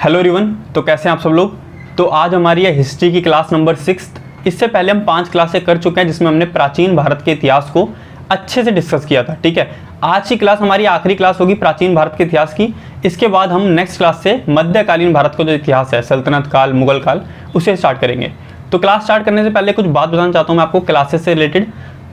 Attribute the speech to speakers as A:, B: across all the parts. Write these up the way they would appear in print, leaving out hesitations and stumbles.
A: Hello everyone, तो कैसे हैं आप सब लोग। तो आज हमारी है हिस्ट्री की क्लास नंबर 6। इससे पहले हम 5 क्लासें कर चुके हैं जिसमें हमने प्राचीन भारत के इतिहास को अच्छे से डिस्कस किया था। ठीक है, आज की क्लास हमारी आखिरी क्लास होगी प्राचीन भारत के इतिहास की। इसके बाद हम नेक्स्ट क्लास से मध्यकालीन भारत का जो इतिहास है, सल्तनत काल, मुगल काल, उसे स्टार्ट करेंगे। तो क्लास स्टार्ट करने से पहले कुछ बात बताना चाहता हूँ मैं आपको क्लासेस से रिलेटेड।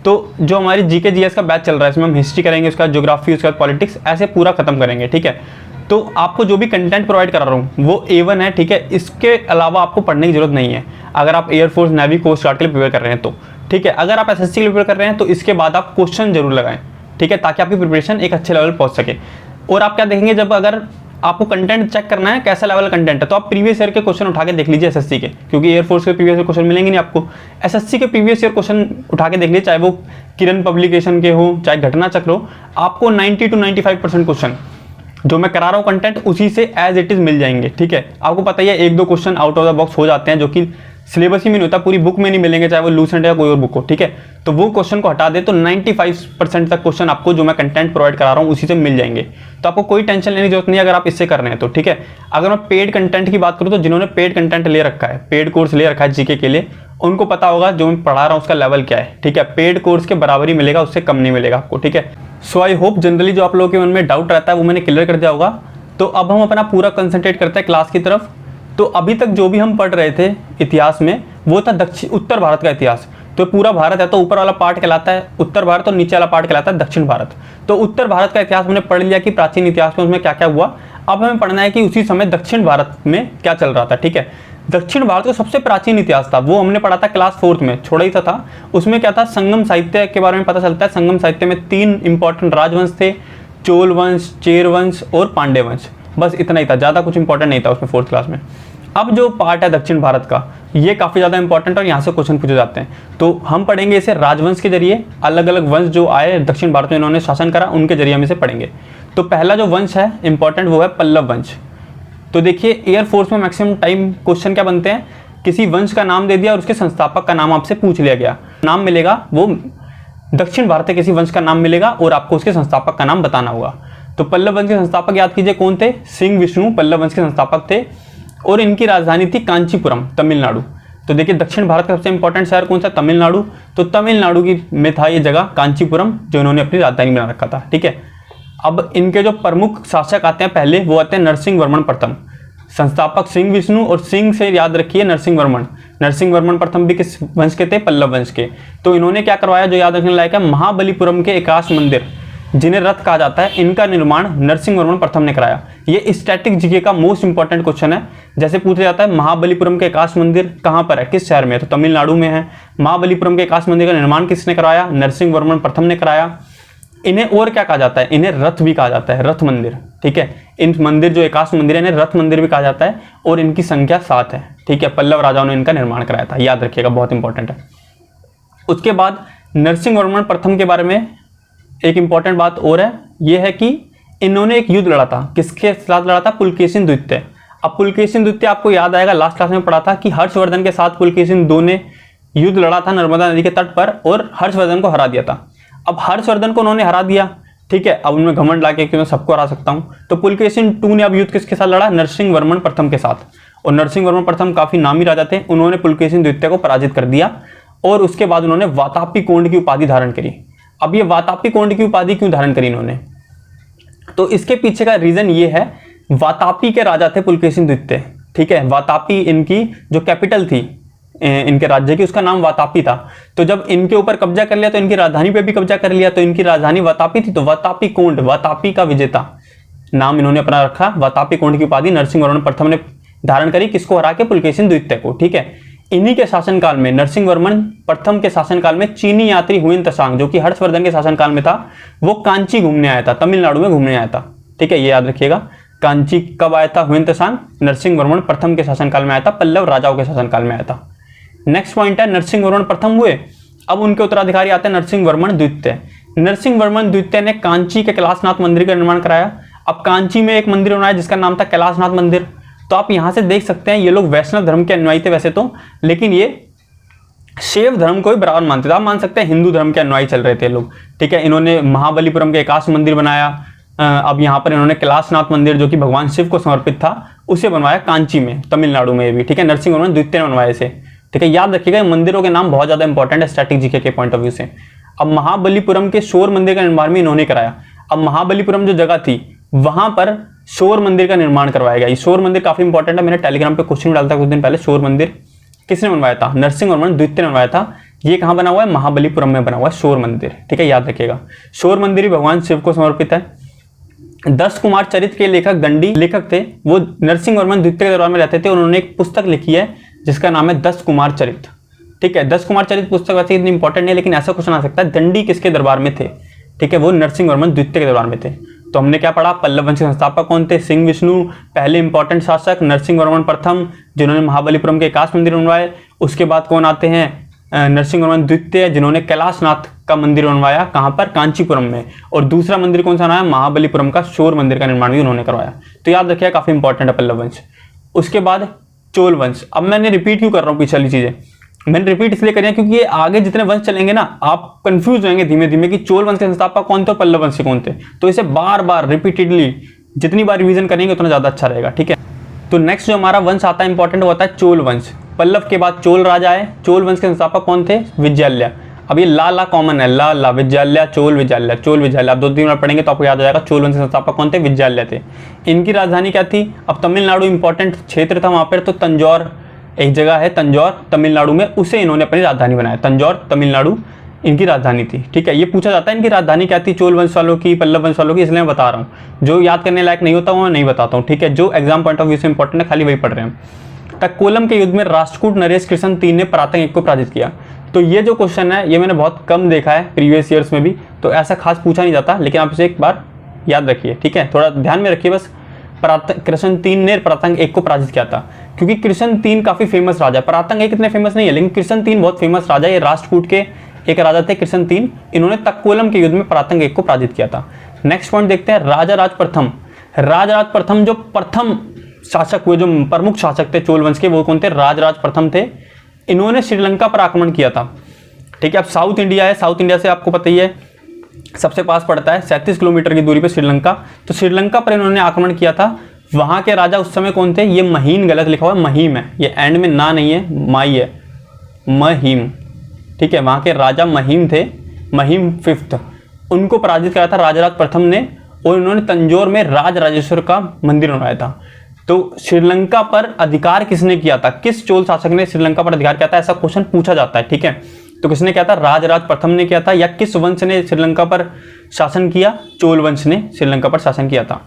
A: तो जो हमारी जीके जीएस का बैच चल रहा है, इसमें हम हिस्ट्री करेंगे, उसके बाद ज्योग्राफी, उसके बाद पॉलिटिक्स, ऐसे पूरा खत्म करेंगे। ठीक है, तो आपको जो भी कंटेंट प्रोवाइड करा रहा हूँ वो A1 है। ठीक है, इसके अलावा आपको पढ़ने की जरूरत नहीं है अगर आप एयरफोर्स, नेवी, कोस्ट गार्ड के लिए प्रिपेयर कर रहे हैं तो। ठीक है, अगर आप एसएससी के लिए प्रिपेयर कर रहे हैं तो इसके बाद आप क्वेश्चन जरूर लगाएं। ठीक है, ताकि आपकी प्रिपरेशन एक अच्छे लेवल पहुंच सके। और आप क्या देखेंगे, जब अगर आपको कंटेंट चेक करना है कैसा लेवल कंटेंट है, तो आप प्रीवियस ईयर के क्वेश्चन उठा के देख लीजिए एसएससी के, क्योंकि एयरफोर्स के प्रीवियस ईयर क्वेश्चन मिलेंगे नहीं आपको। एसएससी के प्रीवियस ईयर क्वेश्चन उठा के देख लीजिए, चाहे वो किरण पब्लिकेशन के हो, चाहे घटना चक्र हो, आपको 90 to 95% क्वेश्चन जो मैं करा रहा हूँ कंटेंट उसी से एज इट इज मिल जाएंगे। ठीक है, आपको पता ही है 1-2 question out of the box हो जाते हैं जो कि सिलेबस ही में नहीं होता, पूरी बुक में नहीं मिलेंगे, चाहे वो लूसेंट या कोई और बुक हो। ठीक है, तो वो क्वेश्चन को हटा दे तो 95% तक क्वेश्चन आपको जो मैं कंटेंट प्रोवाइड करा रहा हूँ उसी से मिल जाएंगे। तो आपको कोई टेंशन लेने की जरूरत नहीं अगर आप इससे कर रहे हैं तो। ठीक है, अगर मैं पेड कंटेंट की बात करूँ तो जिन्होंने पेड कंटेंट ले रखा है, पेड कोर्स ले रखा है जीके के लिए, उनको पता होगा जो मैं पढ़ा रहा हूँ उसका लेवल क्या है। ठीक है, पेड कोर्स के बराबर ही मिलेगा, उससे कम नहीं मिलेगा आपको। ठीक है, सो आई होप जनरली जो आप लोगों के मन में डाउट रहता है वो मैंने क्लियर कर दिया होगा। तो अब हम अपना पूरा कंसंट्रेट करते हैं क्लास की तरफ। तो अभी तक जो भी हम पढ़ रहे थे इतिहास में वो था उत्तर भारत का इतिहास। तो पूरा भारत है तो ऊपर वाला पार्ट कहलाता है उत्तर भारत और नीचे वाला पार्ट कहलाता है दक्षिण भारत। तो उत्तर भारत का इतिहास हमने पढ़ लिया कि प्राचीन इतिहास में उसमें क्या क्या हुआ। अब हमें पढ़ना है कि उसी समय दक्षिण भारत में क्या चल रहा था। ठीक है, दक्षिण भारत का सबसे प्राचीन इतिहास था वो हमने पढ़ा था क्लास 4 में, छोटा ही था। उसमें क्या था, संगम साहित्य के बारे में पता चलता है। संगम साहित्य में 3 इंपॉर्टेंट राजवंश थे, चोल वंश, चेर वंश और पांड्य वंश। बस इतना ही था, ज़्यादा कुछ इंपॉर्टेंट नहीं था उसमें 4th क्लास में। अब जो पार्ट है दक्षिण भारत का, ये काफ़ी ज़्यादा इंपॉर्टेंट है और यहाँ से क्वेश्चन पूछे जाते हैं। तो हम पढ़ेंगे इसे राजवंश के जरिए, अलग अलग वंश जो आए दक्षिण भारत में इन्होंने शासन करा उनके जरिए हम इसे पढ़ेंगे। तो पहला जो वंश है इंपॉर्टेंट वो है पल्लव वंश। तो देखिए एयरफोर्स में मैक्सिमम टाइम क्वेश्चन क्या बनते हैं, किसी वंश का नाम दे दिया और उसके संस्थापक का नाम आपसे पूछ लिया गया, नाम मिलेगा वो दक्षिण भारत के किसी वंश का नाम मिलेगा और आपको उसके संस्थापक का नाम बताना होगा। तो पल्लव वंश के संस्थापक याद कीजिए कौन थे, सिंह विष्णु पल्लव वंश के संस्थापक थे और इनकी राजधानी थी कांचीपुरम, तमिलनाडु। तो देखिए दक्षिण भारत का सबसे इंपॉर्टेंट शहर कौन सा, तमिलनाडु। तो तमिलनाडु की में था ये जगह कांचीपुरम जो इन्होंने अपनी राजधानी बना रखा था। ठीक है, अब इनके जो प्रमुख शासक आते हैं पहले वो आते हैं नरसिंह वर्मन प्रथम। संस्थापक सिंह विष्णु और सिंह से याद रखिए नरसिंह वर्मन। नरसिंह वर्मन प्रथम भी किस वंश के थे, पल्लव वंश के। तो इन्होंने क्या करवाया जो याद रखने लायक है, महाबलीपुरम के एकाश मंदिर जिन्हें रथ कहा जाता है, इनका निर्माण नरसिंह वर्मन प्रथम ने कराया। ये स्टैटिक जीके का मोस्ट इंपॉर्टेंट क्वेश्चन है। जैसे पूछा जाता है महाबलीपुरम के एकाश मंदिर कहाँ पर है, किस शहर में है, तो तमिलनाडु में है। महाबलीपुरम के एकाश मंदिर का निर्माण किसने कराया, नरसिंह वर्मन प्रथम ने कराया। इन्हें और क्या कहा जाता है, इन्हें रथ भी कहा जाता है, रथ मंदिर। ठीक है, इन मंदिर जो एकाश मंदिर है इन्हें रथ मंदिर भी कहा जाता है और इनकी संख्या 7 है। ठीक है, पल्लव राजाओं ने इनका निर्माण कराया था, याद रखिएगा, बहुत इंपॉर्टेंट है। उसके बाद नरसिंह वर्मन प्रथम के बारे में एक इंपॉर्टेंट बात और है, यह है कि इन्होंने एक युद्ध लड़ा था, किसके साथ लड़ा था, पुलकेशिन द्वितीय। अब पुलकेशिन द्वितीय आपको याद आएगा, लास्ट क्लास में पढ़ा था कि हर्षवर्धन के साथ पुलकेशिन II ने युद्ध लड़ा था नर्मदा नदी के तट पर और हर्षवर्धन को हरा दिया था। अब हर्षवर्धन को उन्होंने हरा दिया, ठीक है, अब उनमें घमंड लाके कि मैं सबको हरा सकता हूं। तो पुलकेशिन II ने अब युद्ध किसके साथ लड़ा, नरसिंह वर्मन प्रथम के साथ। और नरसिंह वर्मन प्रथम काफी नामी राजा थे, उन्होंने पुलकेशिन द्वितीय को पराजित कर दिया और उसके बाद उन्होंने वातापी कोंड की उपाधि धारण करी। अब ये वातापी कोंड की उपाधि क्यों धारण करी इन्होंने, तो इसके पीछे का रीजन ये है, वातापी के राजा थे पुलकेशिन द्वितीय। ठीक है, वातापी इनकी जो कैपिटल थी इनके राज्य की, उसका नाम वातापी था। तो जब इनके ऊपर कब्जा कर लिया तो इनकी राजधानी पे भी कब्जा कर लिया, तो इनकी राजधानी वातापी थी। तो वातापी कोंड, वातापी का विजेता नाम इन्होंने अपना रखा। वातापी कोंड की उपाधि नरसिंह वर्मन प्रथम ने धारण करी, किसको हरा के, पुलकेशिन द्वितीय को। ठीक है, इन्हीं के शासनकाल में, नरसिंह वर्मन प्रथम के शासनकाल में, चीनी यात्री हुएन त्सांग जो कि हर्षवर्धन के शासनकाल में था, वो कांची घूमने आया था, तमिलनाडु में घूमने आया था। ठीक है, ये याद रखिएगा, कांची कब आया था हुएन त्सांग, नरसिंह वर्मन प्रथम के शासनकाल में आया था, पल्लव राजाओं के शासनकाल में आया था। नेक्स्ट पॉइंट है, नरसिंह वर्मन प्रथम हुए, अब उनके उत्तराधिकारी आते हैं नरसिंह वर्मन द्वितीय। नरसिंह वर्मन द्वितीय ने कांची के कैलाशनाथ मंदिर का निर्माण कराया। अब कांची में एक मंदिर बनाया जिसका नाम था कैलाशनाथ मंदिर। तो आप यहां से देख सकते हैं ये लोग वैष्णव धर्म के अनुयायी थे वैसे तो, लेकिन ये शैव धर्म को भी बराबर मानते थे। आप मान सकते हैं हिंदू धर्म के अनुयायी चल रहे थे लोग। ठीक है, इन्होंने महाबलीपुरम के एकाश मंदिर बनाया। अब यहाँ पर इन्होंने कैलाशनाथ मंदिर जो कि भगवान शिव को समर्पित था उसे बनवाया कांची में, तमिलनाडु में भी, ठीक है। नरसिंहवर्मन द्वितीय ने बनवाया इसे, ठीक है। याद रखिएगा मंदिरों के नाम बहुत ज्यादा इंपॉर्टेंट है स्टैटिक जीके के पॉइंट ऑफ व्यू से। अब महाबलीपुरम के शोर मंदिर का निर्माण भी इन्होंने कराया। अब महाबलीपुरम जो जगह थी वहां पर शोर मंदिर का निर्माण करवाया गया। ये शोर मंदिर काफी इंपॉर्टेंट है, मैंने टेलीग्राम पे क्वेश्चन डाला था कुछ दिन पहले। शोर मंदिर किसने बनवाया था? नरसिंहवर्मन द्वितीय ने बनवाया था। ये कहां बना हुआ है? महाबलीपुरम में बना हुआ है शोर मंदिर, ठीक है, याद रखिएगा। शोर मंदिर भी भगवान शिव को समर्पित है। 10 कुमार चरित्र के लेखक दंडी लेखक थे, वो नरसिंहवर्मन द्वितीय के दरबार में रहते थे। उन्होंने एक पुस्तक लिखी है जिसका नाम है 10 कुमार चरित्र, ठीक है। 10 कुमार चरित्र पुस्तक वैसे इतनी इंपॉर्टेंट नहीं है, लेकिन ऐसा क्वेश्चन आ सकता है दंडी किसके दरबार में थे, ठीक है, वो नरसिंहवर्मन द्वितीय के दरबार में थे। तो हमने क्या पढ़ा? पल्लव वंश के संस्थापक कौन थे? सिंह विष्णु पहले इंपॉर्टेंट शासक, नरसिंहवर्मन प्रथम जिन्होंने महाबलीपुरम के एकाश मंदिर बनवाए। उसके बाद कौन आते हैं? नरसिंहवर्मन द्वितीय जिन्होंने कैलाशनाथ का मंदिर बनवाया, कहां पर? कांचीपुरम में। और दूसरा मंदिर कौन सा बनाया? महाबलीपुरम का शोर मंदिर का निर्माण भी उन्होंने करवाया। तो याद रखिए काफी इंपॉर्टेंट है पल्लव वंश। उसके बाद चोल वंश। अब मैंने रिपीट क्यों कर रहा हूँ पिछली चीजें? मैंने रिपीट इसलिए करी है क्योंकि ये आगे जितने वंश चलेंगे ना आप कंफ्यूज होंगे धीमे धीमे कि चोल वंश के संस्थापक कौन थे और पल्लव वंश के कौन थे। तो इसे बार बार रिपीटेडली जितनी बार रिवीजन करेंगे उतना ज्यादा अच्छा रहेगा, ठीक है। तो नेक्स्ट जो हमारा वंश आता है इंपॉर्टेंट वो होता है चोल वंश। पल्लव के बाद चोल राजा आए। चोल वंश के संस्थापक कौन थे? विजयालय। अब ये ला कॉमन है, ला विजयालय, चोल विजयालय, चोल विजयालय। आप 2-3 बार पढ़ेंगे तो आपको याद आ जाएगा। चोल वंश के संस्थापक कौन थे? विजयालय थे। इनकी राजधानी क्या थी? अब तमिलनाडु इंपॉर्टेंट क्षेत्र था वहां पर, तो तंजौर एक जगह है, तंजौर तमिलनाडु में, उसे इन्होंने अपनी राजधानी बनाया। तंजौर तमिलनाडु इनकी राजधानी थी, ठीक है। ये पूछा जाता है इनकी राजधानी क्या थी चोल वंश वालों की, पल्लव वंश वालों की, इसलिए मैं बता रहा हूँ। जो याद करने लायक नहीं होता वो मैं नहीं बताता हूँ, ठीक है। जो एग्जाम पॉइंट ऑफ व्यू से इंपॉर्टेंट है खाली वही पढ़ रहे हैं। तक्कोलम के युद्ध में राष्ट्रकूट नरेश कृष्ण 3 ने परातंग 1 को पराजित किया। तो ये जो क्वेश्चन है ये मैंने बहुत कम देखा है प्रीवियस ईयर्स में भी, तो ऐसा खास पूछा नहीं जाता, लेकिन आप इसे एक बार याद रखिए, ठीक है, थोड़ा ध्यान में रखिए बस। कृष्ण 3 ने परातंग 1 को पराजित किया था, क्योंकि कृष्ण 3 काफी फेमस राजा है। परातंग 1 इतने फेमस नहीं है, लेकिन कृष्ण 3 बहुत फेमस राजा है। ये राष्ट्रकूट के एक राजा थे कृष्ण 3, इन्होंने तक्कोलम के युद्ध में परातंग 1 को पराजित किया था। नेक्स्ट पॉइंट देखते हैं राजाराज प्रथम। राजाराज प्रथम जो प्रथम शासक हुए, जो प्रमुख शासक थे चोल वंश के, वो कौन थे? राजराज प्रथम थे। इन्होंने श्रीलंका पर आक्रमण किया था, ठीक है। अब साउथ इंडिया है, साउथ इंडिया से आपको पता ही है सबसे पास पड़ता है, 37 किलोमीटर की दूरी पे श्रीलंका। तो श्रीलंका पर इन्होंने आक्रमण किया था। वहां के राजा उस समय कौन थे? ये महीम, गलत लिखा हुआ है, महीम है, ये एंड में ना नहीं है, माई है, महीम, ठीक है। वहां के राजा महीम थे, महीम 5th, उनको पराजित किया था राजाराज प्रथम ने, और इन्होंने तंजौर में राजराजेश्वर का मंदिर बनवाया था। तो श्रीलंका पर अधिकार किसने किया था? किस चोल शासक ने श्रीलंका पर अधिकार किया था? ऐसा क्वेश्चन पूछा जाता है, ठीक है। तो किसने किया था? राजराज प्रथम ने किया था। या किस वंश ने श्रीलंका पर शासन किया? चोल वंश ने श्रीलंका पर शासन किया था।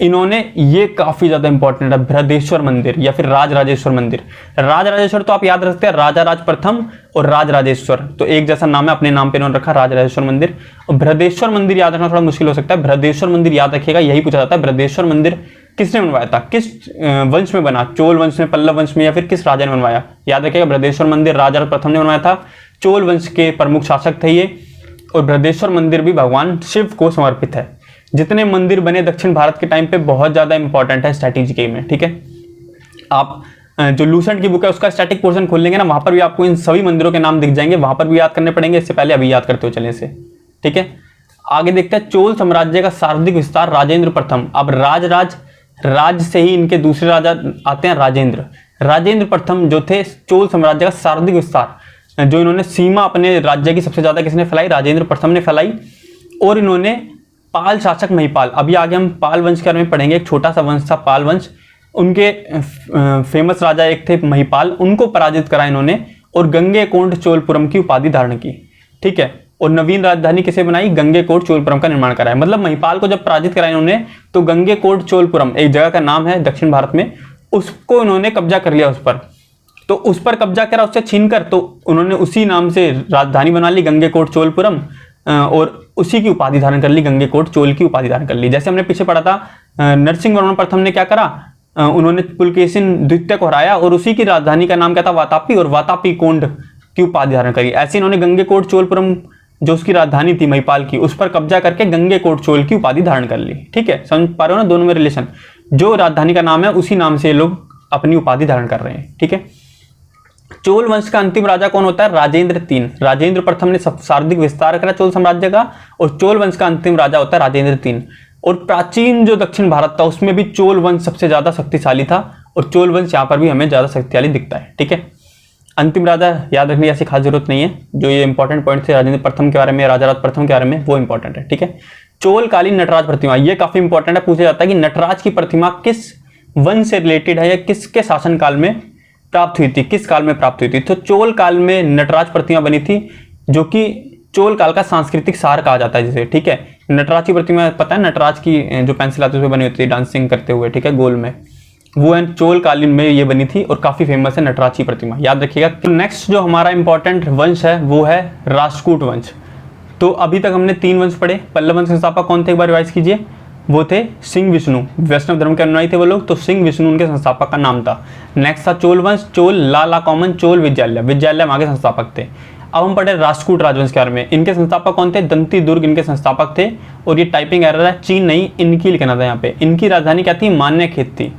A: इन्होंने, ये काफी ज्यादा इंपॉर्टेंट है, बृहदेश्वर मंदिर या फिर राजराजेश्वर मंदिर। राजराजेश्वर तो आप याद रखते हैं, राजाराज प्रथम और राजराजेश्वर तो एक जैसा नाम है, अपने नाम पे इन्होंने रखा राजराजेश्वर मंदिर। और बृहदेश्वर मंदिर याद रखना थोड़ा मुश्किल हो सकता है। बृहदेश्वर मंदिर याद रखिएगा, यही पूछा जाता है बृहदेश्वर मंदिर किसने बनवाया था, किस वंश में बना? चोल वंश में, पल्लव वंश में, या फिर किस राजा ने बनवाया? याद रखिएगा बृहदेश्वर मंदिर राजा प्रथम ने बनवाया था। चोल वंश के प्रमुख शासक थे ये। और बृहदेश्वर मंदिर भी भगवान शिव को समर्पित है। जितने मंदिर बने दक्षिण भारत के टाइम पे बहुत ज्यादा इंपॉर्टेंट है स्ट्रैटेजी में, ठीक है। आप जो लूसेंट की बुक है उसका स्टैटिक पोर्शन खोल लेंगे ना, वहां पर भी आपको इन सभी मंदिरों के नाम दिख जाएंगे, वहां पर भी याद करने पड़ेंगे, इससे पहले अभी याद करते हो चले से, ठीक है। आगे देखते हैं चोल साम्राज्य का शारीरिक विस्तार राजेंद्र प्रथम। अब राज से ही इनके दूसरे राजा आते हैं राजेंद्र प्रथम जो थे, चोल साम्राज्य का शारीरिक विस्तार जो इन्होंने सीमा अपने राज्य की सबसे ज्यादा किसने फैलाई? राजेंद्र प्रथम ने फैलाई। और इन्होंने पाल शासक महिपाल, अभी आगे हम पाल वंश के बारे में पढ़ेंगे, एक छोटा सा वंश था पाल वंश, उनके फेमस राजा एक थे महिपाल, उनको पराजित करा इन्होंने और गंगेकोंड चोलपुरम की उपाधि धारण की, ठीक है। और नवीन राजधानी किसे बनाई? गंगेकोट चोलपुरम का निर्माण कराया। मतलब महिपाल को जब पराजित करा इन्होंने तो गंगेकोट चोलपुरम एक जगह का नाम है दक्षिण भारत में, उसको इन्होंने कब्जा कर लिया उस पर। तो उस पर कब्जा करा उससे छीनकर, तो उन्होंने उसी नाम से राजधानी बना ली गंगेकोट चोलपुरम, और उसी की उपाधि धारण कर ली, गंगेकोट चोल की उपाधि धारण कर ली। जैसे हमने पीछे पढ़ा था नरसिंहवर्मन प्रथम ने क्या करा, उन्होंने पुलकेशिन द्वितीय को हराया और उसी की राजधानी का नाम क्या था? वातापी, और वातापी कोंड की उपाधि धारण करी। ऐसे इन्होंने गंगेकोट चोलपुरम जो उसकी राजधानी थी महिपाल की, उस पर कब्जा करके गंगेकोट चोल की उपाधि धारण कर ली, ठीक है। समझ पा रहे हो ना दोनों में रिलेशन? जो राजधानी का नाम है उसी नाम से ये लोग अपनी उपाधि धारण कर रहे हैं, ठीक है। चोल वंश का अंतिम राजा कौन होता है? राजेंद्र 3। राजेंद्र प्रथम ने शारीरिक विस्तार करा चोल साम्राज्य का, और चोल वंश का अंतिम राजा होता है राजेंद्र 3। और प्राचीन जो दक्षिण भारत था उसमें भी चोल वंश सबसे ज्यादा शक्तिशाली था, और चोल वंश यहाँ पर भी हमें ज्यादा शक्तिशाली दिखता है। ठीक है, अंतिम राजा याद रखने की ऐसी खास जरूरत नहीं है, जो ये इंपॉर्टेंट पॉइंट थे राजेंद्र प्रथम के बारे में, राजा राज प्रथम के बारे में, वो इंपॉर्टेंट है। ठीक है, चोलकालीन नटराज प्रतिमा, ये काफी इंपॉर्टेंट है, पूछा जाता है कि नटराज की प्रतिमा किस वंश से रिलेटेड है या किसके शासन काल में प्राप्त हुई थी, किस काल में प्राप्त हुई थी। तो चोल काल में नटराज प्रतिमा बनी थी, जो कि चोल काल का सांस्कृतिक सार कहा जाता है जिसे। ठीक है, नटराज की प्रतिमा पता है, नटराज की जो पेंसिल आती है उसमें बनी होती है डांसिंग करते हुए, ठीक है, गोल में, वो है चोल कालीन में ये बनी थी और काफी फेमस है नटराज की प्रतिमा, याद रखिएगा। तो नेक्स्ट जो हमारा इंपॉर्टेंट वंश है वो है राष्ट्रकूट वंश। तो अभी तक हमने 3 वंश पढ़े। पल्लव वंश के संस्थापक कौन थे, एक बार रिवाइज कीजिए, वो थे सिंह विष्णु, वैष्णव धर्म के अनुयायी थे वो लोग, तो सिंह विष्णु उनके संस्थापक का नाम था। नेक्स्ट था चोल वंश, चोल लाला कॉमन, चोल विद्यालय, विद्यालय वहां के संस्थापक थे। अब हम पढ़े राष्ट्रकूट राजवंश के बारे में, इनके संस्थापक कौन थे, दंती दुर्ग इनके संस्थापक थे। और ये टाइपिंग एरर है, चीन नहीं इनकी लिखना था यहाँ पे। इनकी राजधानी क्या थी, मान्यखेत थी।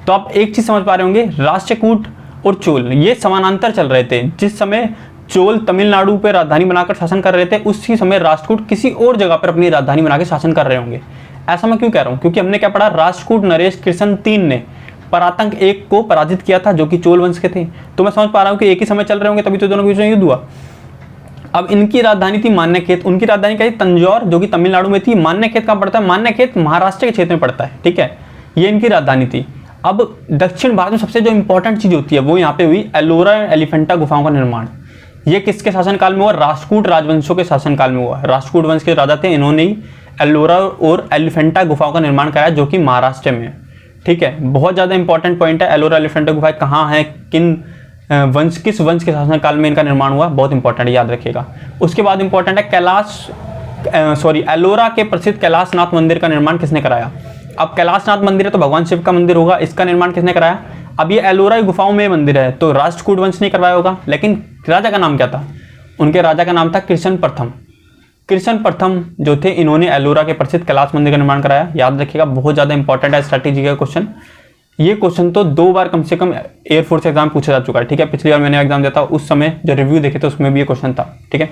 A: तो आप एक चीज समझ पा रहे होंगे, राष्ट्रकूट और चोल ये समानांतर चल रहे थे। जिस समय चोल तमिलनाडु पे राजधानी बनाकर शासन कर रहे थे, उसी समय राष्ट्रकूट किसी और जगह पर अपनी राजधानी बनाकर शासन कर रहे होंगे। ऐसा मैं क्यों कह रहा हूं, क्योंकि हमने क्या पढ़ा, राष्ट्रकूट नरेश कृष्ण 3 ने परातंक 1 को पराजित किया था, जो कि चोल वंश के थे। तो मैं समझ पा रहा हूं कि एक ही समय चल रहे होंगे, तभी तो दोनों के बीच में युद्ध हुआ। अब इनकी राजधानी थी मान्यखेत, उनकी राजधानी क्या थी, तंजौर, जो कि तमिलनाडु में थी। मान्यखेत कहां पड़ता है, मान्यखेत महाराष्ट्र के क्षेत्र में पड़ता है। ठीक है, ये इनकी राजधानी थी। अब दक्षिण भारत में सबसे जो इंपॉर्टेंट चीज होती है वो यहाँ पे हुई, एलोरा एलिफेंटा गुफाओं का निर्माण। ये किसके शासनकाल में हुआ, राष्ट्रकूट राजवंशों के शासनकाल में हुआ। राष्ट्रकूट वंश के राजा थे, इन्होंने ही एलोरा और एलिफेंटा गुफाओं का निर्माण कराया, जो कि महाराष्ट्र में है। ठीक है, बहुत ज्यादा इंपॉर्टेंट पॉइंट है, एलोरा एलिफेंटा गुफाएं कहाँ है, किस वंश के शासनकाल में इनका निर्माण हुआ, बहुत इंपॉर्टेंट, याद रखिएगा। उसके बाद इंपॉर्टेंट है एलोरा के प्रसिद्ध कैलाशनाथ मंदिर का निर्माण किसने कराया। अब कैलाशनाथ मंदिर है तो भगवान शिव का मंदिर होगा, इसका निर्माण किसने कराया। अब ये एलोरा गुफाओं में मंदिर है, तो राष्ट्रकूट वंश ने करवाया होगा। लेकिन राजा का नाम क्या था, उनके राजा का नाम था कृष्ण प्रथम। कृष्ण प्रथम जो थे, इन्होंने एलोरा के प्रसिद्ध कैलाश मंदिर का निर्माण कराया, याद रखिएगा, बहुत ज्यादा इंपॉर्टेंट है स्ट्रैटेजी का क्वेश्चन। ये क्वेश्चन तो 2 बार कम से कम एयरफोर्स एग्जाम पूछा जा चुका है। ठीक है, पिछली बार मैंने एग्जाम दिया था, उस समय जो रिव्यू देखे थे उसमें भी ये क्वेश्चन था। ठीक है,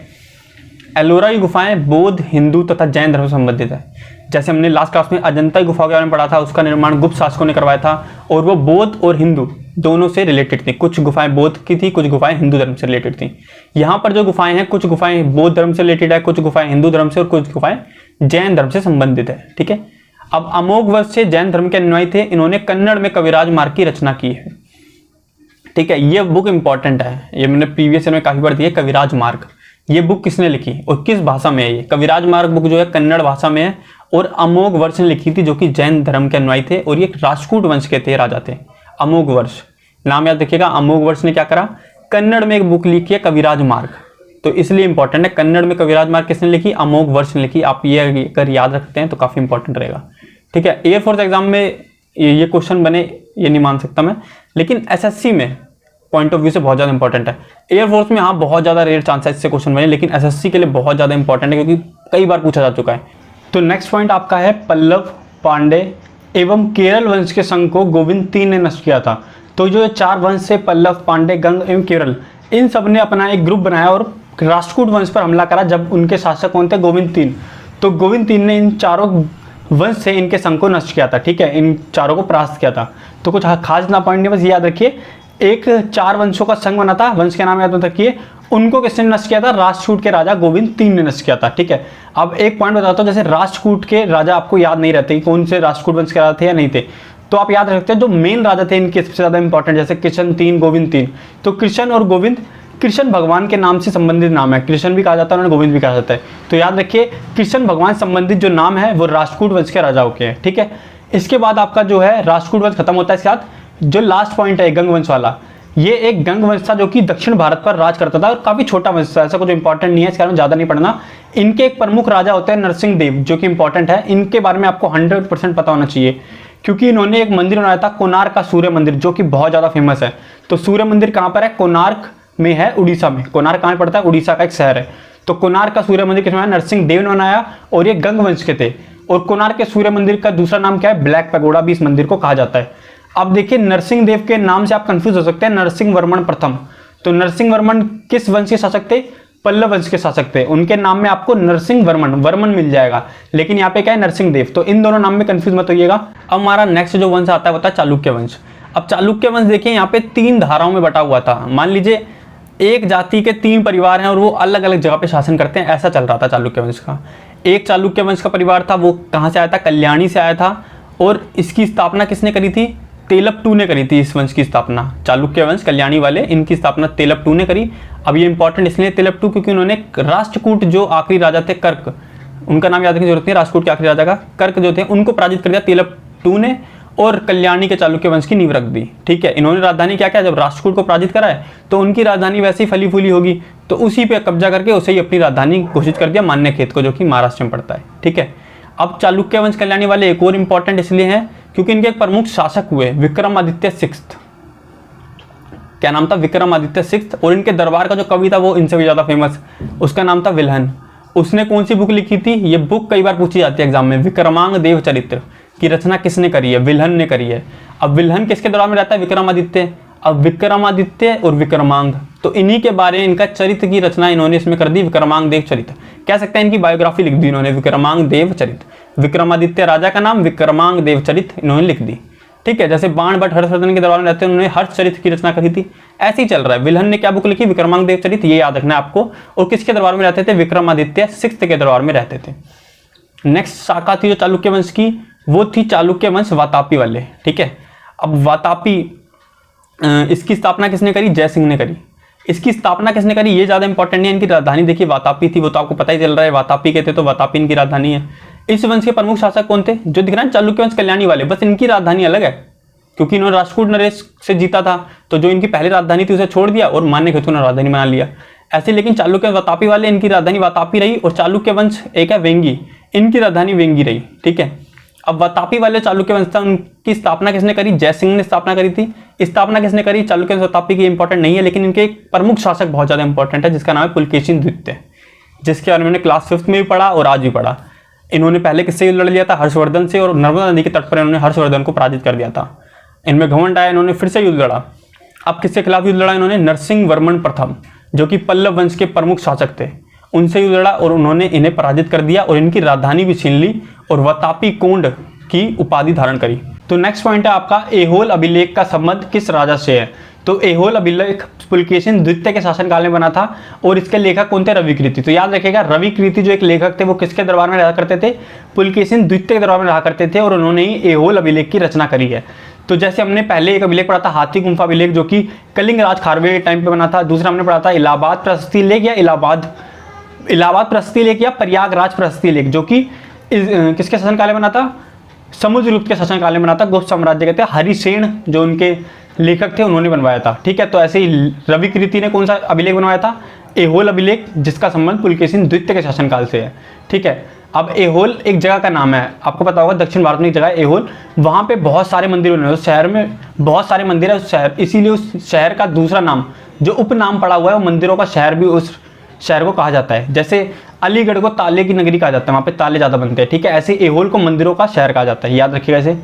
A: एलोरा की गुफाएं बौद्ध, हिंदू तथा जैन धर्म से संबंधित है। जैसे हमने लास्ट क्लास में अजंता की गुफा के बारे में पढ़ा था, उसका निर्माण गुप्त शासकों ने करवाया था, और वो बौद्ध और हिंदू दोनों से रिलेटेड थी। कुछ गुफाएं बौद्ध की थी, कुछ गुफाएं हिंदू धर्म से रिलेटेड थी। यहाँ पर जो गुफाएं हैं, कुछ गुफाएं बौद्ध धर्म से रिलेटेड है, कुछ गुफाएं हिंदू धर्म से, और कुछ गुफाएं जैन धर्म से संबंधित है। ठीक है, अब अमोघ वंश से जैन धर्म के अनुयायी थे, इन्होंने कन्नड़ में कविराज मार्ग की रचना की है। ठीक है, ये बुक इंपॉर्टेंट है, ये मैंने प्रीवियस ईयर में काफी बार दी है, कविराज मार्ग। ये बुक किसने लिखी और किस भाषा में है। ये कविराज मार्ग बुक जो है कन्नड़ भाषा में है, और अमोघ वर्ष ने लिखी थी, जो कि जैन धर्म के अनुयायी थे, और ये राष्ट्रकूट वंश के थे, राजा थे। अमोघ वर्ष नाम याद रखिएगा। अमोघ वर्ष ने क्या करा, कन्नड़ में एक बुक लिखी है कविराज मार्ग, तो इसलिए इंपॉर्टेंट है। कन्नड़ में कविराज मार्ग किसने लिखी, अमोघ वर्ष ने लिखी। आप ये अगर याद रखते हैं तो काफी इंपॉर्टेंट रहेगा। ठीक है, एयरफोर्स एग्जाम में ये क्वेश्चन बने, ये नहीं मान सकता मैं, लेकिन एसएससी में पॉइंट ऑफ व्यू से बहुत ज्यादा इंपॉर्टेंट है। एयरफोर्स में हाँ बहुत ज्यादा रेयर चांस है इससे क्वेश्चन बने, लेकिन एसएससी के लिए बहुत ज्यादा इंपॉर्टेंट है, क्योंकि कई बार पूछा जा चुका है। तो नेक्स्ट पॉइंट आपका है, पल्लव, पांडे एवं केरल वंश के संघ को गोविंद 3 ने नष्ट किया था। तो जो 4 वंश से पल्लव, पांडे, गंग एवं केरल, इन सब ने अपना एक ग्रुप बनाया और राष्ट्रकूट वंश पर हमला करा। जब उनके शासक कौन थे, गोविंद 3। तो गोविंद 3 ने इन चारों वंश से इनके संघ को नष्ट किया था। ठीक है, इन चारों को परास्त किया था। तो कुछ खास ना पॉइंट नहीं, बस याद रखिए, एक 4 वंशों का संघ बना था, वंश के नाम याद रखिए। उनको किसने नष्ट किया था, राष्ट्रकूट के राजा गोविंद 3 ने नष्ट किया था। ठीक है, अब एक पॉइंट बताता हूं, जैसे राष्ट्रकूट के राजा आपको याद नहीं रहते कि कौन से राष्ट्रकूट वंश के राजा थे या नहीं थे, तो आप याद रखते हैं जो मेन राजा थे इनके सबसे ज्यादा इंपॉर्टेंट, जैसे कृष्ण 3, गोविंद 3। तो कृष्ण और गोविंद, कृष्ण भगवान के नाम से संबंधित नाम है, कृष्ण भी कहा जाता है और गोविंद भी कहा जाता है। तो याद रखिए, कृष्ण भगवान संबंधित जो नाम है वो राष्ट्रकूट वंश के राजाओं के हैं। ठीक है, इसके बाद आपका जो है राष्ट्रकूट वंश खत्म होता है। इसके बाद जो लास्ट पॉइंट है गंग वंश वाला, ये एक गंग वंश था जो कि दक्षिण भारत पर राज करता था, और काफी छोटा वंश था, ऐसा कुछ इंपॉर्टेंट नहीं है, इसके बारे में ज्यादा नहीं पढ़ना। इनके एक प्रमुख राजा होते हैं नरसिंह देव, जो कि इंपॉर्टेंट है। इनके बारे में आपको 100% पता होना चाहिए, क्योंकि इन्होंने एक मंदिर बनाया था, कोणार्क का सूर्य मंदिर, जो कि बहुत ज्यादा फेमस है। तो सूर्य मंदिर कहां पर है, कोणार्क में है, उड़ीसा में। कोणार्क कहां पड़ता है, उड़ीसा का एक शहर है। तो कोणार्क का सूर्य मंदिर किसने बनाया, नरसिंह देव ने बनाया, और ये गंग वंश के थे। और कोणार्क के सूर्य मंदिर का दूसरा नाम क्या है, ब्लैक पैगोडा भी इस मंदिर को कहा जाता है। अब देखिए, नरसिंह देव के नाम से आप कंफ्यूज हो सकते हैं, नरसिंह वर्मन प्रथम। तो नरसिंह वर्मन किस वंश के शासक थे, पल्लव वंश के शासक थे, उनके नाम में आपको नरसिंह वर्मन वर्मन मिल जाएगा, लेकिन यहाँ पे क्या है नरसिंह देव, तो इन दोनों नाम में कंफ्यूज मत होइएगा। अब हमारा नेक्स्ट जो वंश आता है वो था चालुक्य वंश। अब चालुक्य वंश देखिए यहाँ पे 3 धाराओं में बटा हुआ था। मान लीजिए एक जाति के 3 परिवार हैं और वो अलग अलग जगह पे शासन करते हैं, ऐसा चल रहा था चालुक्य वंश का। एक चालुक्य वंश का परिवार था, वो कहाँ से आया था, कल्याणी से आया था, और इसकी स्थापना किसने करी थी, तेलपटू ने करी थी। इस वंश की स्थापना चालुक्य वंश कल्याणी वाले, इनकी स्थापना तेलपटू ने करी। अब ये इंपॉर्टेंट इसलिए तेलपटू क्योंकि उन्होंने राष्ट्रकूट जो आखिरी राजा थे कर्क, उनका नाम याद रखने की जरूरत नहीं, राष्ट्रकूट के आखिरी राजा का कर्क जो थे उनको पराजित कर दिया तेलपटू ने, और कल्याणी के चालुक्य वंश की नींव रख दी। ठीक है, इन्होंने राजधानी क्या किया, जब राष्ट्रकूट को पराजित करा है तो उनकी राजधानी वैसे ही फली फूली होगी, तो उसी पे कब्जा करके उसे ही अपनी राजधानी घोषित कर दिया, मान्यखेत को, जो कि महाराष्ट्र में पड़ता है। ठीक है, अब चालुक्य वंश कल्याणी वाले एक और इंपॉर्टेंट इसलिए हैं क्योंकि इनके एक प्रमुख शासक हुए विक्रमादित्य 6th। क्या नाम था, विक्रमादित्य 6th, और इनके दरबार का जो कवि था वो इनसे भी ज्यादा फेमस, उसका नाम था विल्हन। उसने कौन सी बुक लिखी थी, ये बुक कई बार पूछी जाती है एग्जाम में, विक्रमांग देव चरित्र की रचना किसने करी है, विल्हन ने करी है। अब विल्हन किसके दौरान में रहता है, विक्रमादित्य। अब विक्रमादित्य और विक्रमांग, तो इन्हीं के बारे में इनका चरित्र की रचना इन्होंने इसमें कर दी, विक्रमांग देव चरित्र। कह सकते हैं इनकी बायोग्राफी लिख दी इन्होंने, विक्रमांग देव चरित्र। विक्रमादित्य राजा का नाम, विक्रमांग देव चरित्र इन्होंने लिख दी। ठीक है, जैसे बाण भट्ट हर्षवर्धन के दरबार में रहते हैं, उन्होंने हर्ष चरित्र की रचना करी थी, ऐसे ही चल रहा है। विल्हन ने क्या बुक लिखी, विक्रमांग देव चरित्र, ये याद रखना है आपको। और किसके दरबार में रहते थे, विक्रमादित्य 6th के दरबार में रहते थे। नेक्स्ट शाखा थी जो चालुक्य वंश की, वो थी चालुक्य वंश वातापी वाले। ठीक है, अब वातापी, इसकी स्थापना किसने करी, जयसिंह ने करी। इसकी स्थापना किसने करी ये ज्यादा इंपॉर्टेंट नहीं है, इनकी राजधानी देखिए वातापी थी, वो तो आपको पता ही चल रहा है, वातापी के थे तो वातापी इनकी राजधानी है। इस वंश के प्रमुख शासक कौन थे, जो दिख रहा है चालुक्य वंश कल्याणी वाले, बस इनकी राजधानी अलग है, क्योंकि इन्होंने राष्ट्रकूट नरेश से जीता था, तो जो इनकी पहली राजधानी थी उसे छोड़ दिया और मान्यखेत को राजधानी बना लिया ऐसे। लेकिन चालुक्य वातापी वाले, इनकी राजधानी वातापी रही, और चालुक्य वंश एक है वेंगी, इनकी राजधानी वेंगी रही। ठीक है, अब वातापी वाले चालुक्य वंश था, उनकी स्थापना किसने करी, जयसिंह ने स्थापना करी थी। स्थापना किसने करी, चालुक्य वातापी की इंपॉर्टेंट नहीं है, लेकिन इनके एक प्रमुख शासक बहुत ज्यादा इंपॉर्टेंट है, जिसका नाम है पुलकेशिन द्वितीय, जिसके बारे में मैंने क्लास 5th में भी पढ़ा और आज भी पढ़ा। इन्होंने पहले किससे लड़ लिया था, हर्षवर्धन से, और नर्मदा नदी के तट पर इन्होंने हर्षवर्धन को पराजित कर दिया था। इनमें घमंड आया, इन्होंने फिर से युद्ध लड़ा। अब किसके खिलाफ युद्ध लड़ा इन्होंने, नरसिंह वर्मन प्रथम, जो कि पल्लव वंश के प्रमुख शासक थे, उनसे युद्ध लड़ा और उन्होंने इन्हें पराजित कर दिया और इनकी राजधानी भी छीन ली और वातापी कोंड की उपाधि धारण करी। तो नेक्स्ट पॉइंट है आपका, एहोल अभिलेख का संबंध किस राजा से है। तो एहोल अभिलेख पुलकेशिन द्वितीय के शासनकाल में बना था, और इसके लेखक कौन थे, रविकृति। तो याद रखिएगा, रविकृति जो एक लेखक थे वो किसके दरबार में रहा करते थे, पुलकेशिन द्वितीय के दरबार में रहा करते थे, और उन्होंने ही एहोल अभिलेख की रचना करी है। तो जैसे हमने पहले एक अभिलेख पढ़ा था हाथी गुम्फा अभिलेख, जो कि कलिंग राज खारवे के टाइम पे बना था। दूसरा हमने पढ़ा था इलाहाबाद प्रशस्ति लेख, या इलाहाबाद प्रशस्ति लेख, या प्रयागराज प्रशस्ति लेख, जो कि किसके शासनकाल में बना था, समुद्रगुप्त के शासनकाल में बना था। गुप्त साम्राज्य के थे, हरिसेन जो उनके लेखक थे उन्होंने बनवाया था। ठीक है, तो ऐसे ही रविकृति ने कौन सा अभिलेख बनवाया था, एहोल अभिलेख, जिसका संबंध पुलकेशिन द्वितीय के शासनकाल से है। ठीक है, अब एहोल एक जगह का नाम है, आपको पता होगा दक्षिण भारत में एक जगह है एहोल, वहां पे बहुत सारे मंदिर बने हुए, उस शहर में बहुत सारे मंदिर है उस शहर, इसीलिए उस शहर का दूसरा नाम जो उपनाम पड़ा हुआ है वो मंदिरों का शहर भी उस शहर को कहा जाता है। जैसे अलीगढ़ को ताले की नगरी कहा जाता है, वहाँ पे ताले ज़्यादा बनते हैं। ठीक है, ऐसे एहोल को मंदिरों का शहर कहा जाता है, याद रखिएगा इसे।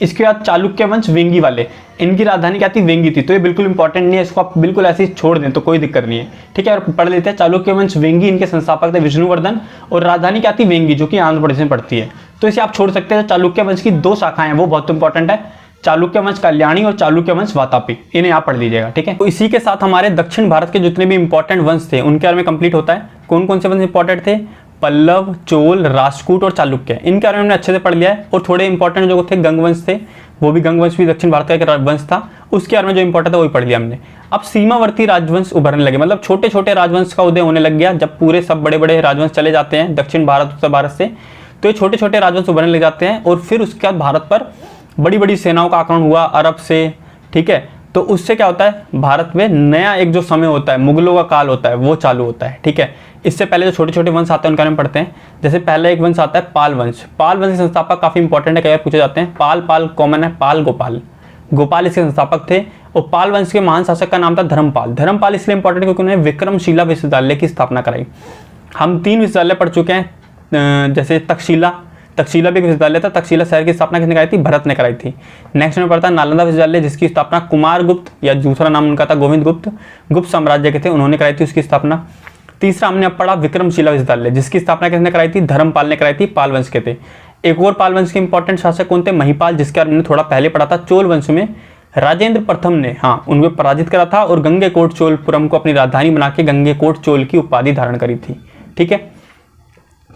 A: इसके बाद चालुक्य वंश वेंगी वाले, इनकी राजधानी क्या थी, वेंगी थी। तो ये बिल्कुल इंपॉर्टेंट नहीं है, इसको आप बिल्कुल ऐसे ही छोड़ दें तो कोई दिक्कत नहीं है। ठीक है, और पढ़ लेते हैं। चालुक्य वंश वेंगी, इनके संस्थापक थे विष्णुवर्धन, और राजधानी क्या थी, वेंगी, जो कि आंध्र प्रदेश में पड़ती है। तो इसे आप छोड़ सकते हैं। चालुक्य वंश की 2 शाखाएं हैं, वो बहुत इंपॉर्टेंट है, चालुक्य वंश कल्याणी और चालुक्य वंश वातापी, इन्हें आप पढ़ लीजिएगा। ठीक है, तो इसी के साथ हमारे दक्षिण भारत के जितने भी इंपॉर्टेंट वंश थे उनके बारे में कंप्लीट होता है। कौन कौन से वंश इंपॉर्टेंट थे, पल्लव, चोल, राष्ट्रकूट और चालुक्य, इनके बारे में हमने अच्छे से पढ़ लिया है। और थोड़े इंपॉर्टेंट जो थे गंग वंश थे, वो भी गंग वंश भी दक्षिण भारत का एक वंश था, उसके बारे में जो इंपॉर्टेंट था वही पढ़ लिया हमने। अब सीमावर्ती राजवंश उभरने लगे, मतलब छोटे छोटे राजवंश का उदय होने लग गया। जब पूरे सब बड़े बड़े राजवंश चले जाते हैं दक्षिण भारत उत्तर भारत से, तो ये छोटे छोटे राजवंश उभरने लग जाते हैं, और फिर उसके बाद भारत पर बड़ी बड़ी सेनाओं का आक्रमण हुआ अरब से। ठीक है, तो उससे क्या होता है, भारत में नया एक जो समय होता है, मुगलों का काल होता है, वो चालू होता है। ठीक है, इससे पहले जो छोटे छोटे वंश आते हैं उनके बारे में पढ़ते हैं। जैसे पहला एक वंश आता है पाल वंश। पाल वंश के संस्थापक काफी इंपॉर्टेंट है, कई बार पूछे जाते हैं। पाल कॉमन है, पाल गोपाल इसके संस्थापक थे। और पाल वंश के महान शासक का नाम था धर्मपाल इसलिए इंपॉर्टेंट क्योंकि उन्होंने विक्रमशिला विश्वविद्यालय की स्थापना कराई। हम 3 विश्वविद्यालय पढ़ चुके हैं, जैसे तक्षशिला भी एक विश्वविद्यालय था। तक्षशिला शहर की स्थापना किसने कराई थी, भरत ने कराई थी। नेक्स्ट में पढ़ता है नालंदा विश्वविद्यालय, जिसकी स्थापना कुमार गुप्त, या दूसरा नाम उनका था गोविंद गुप्त, गुप्त साम्राज्य के थे, उन्होंने कराई थी उसकी स्थापना। तीसरा हमने अब पढ़ा विक्रमशिला विश्वविद्यालय, जिसकी स्थापना किसने कराई थी? धर्मपाल ने कराई थी, पाल वंश के थे। एक और पाल वंश के इंपॉर्टेंट शासक कौन थे? महिपाल, जिसके बारे में थोड़ा पहले पढ़ा था। चोल वंश में राजेंद्र प्रथम ने उनको पराजित करा था और गंगेकोट चोलपुरम को अपनी राजधानी बना के गंगेकोट चोल की उपाधि धारण करी थी। ठीक है,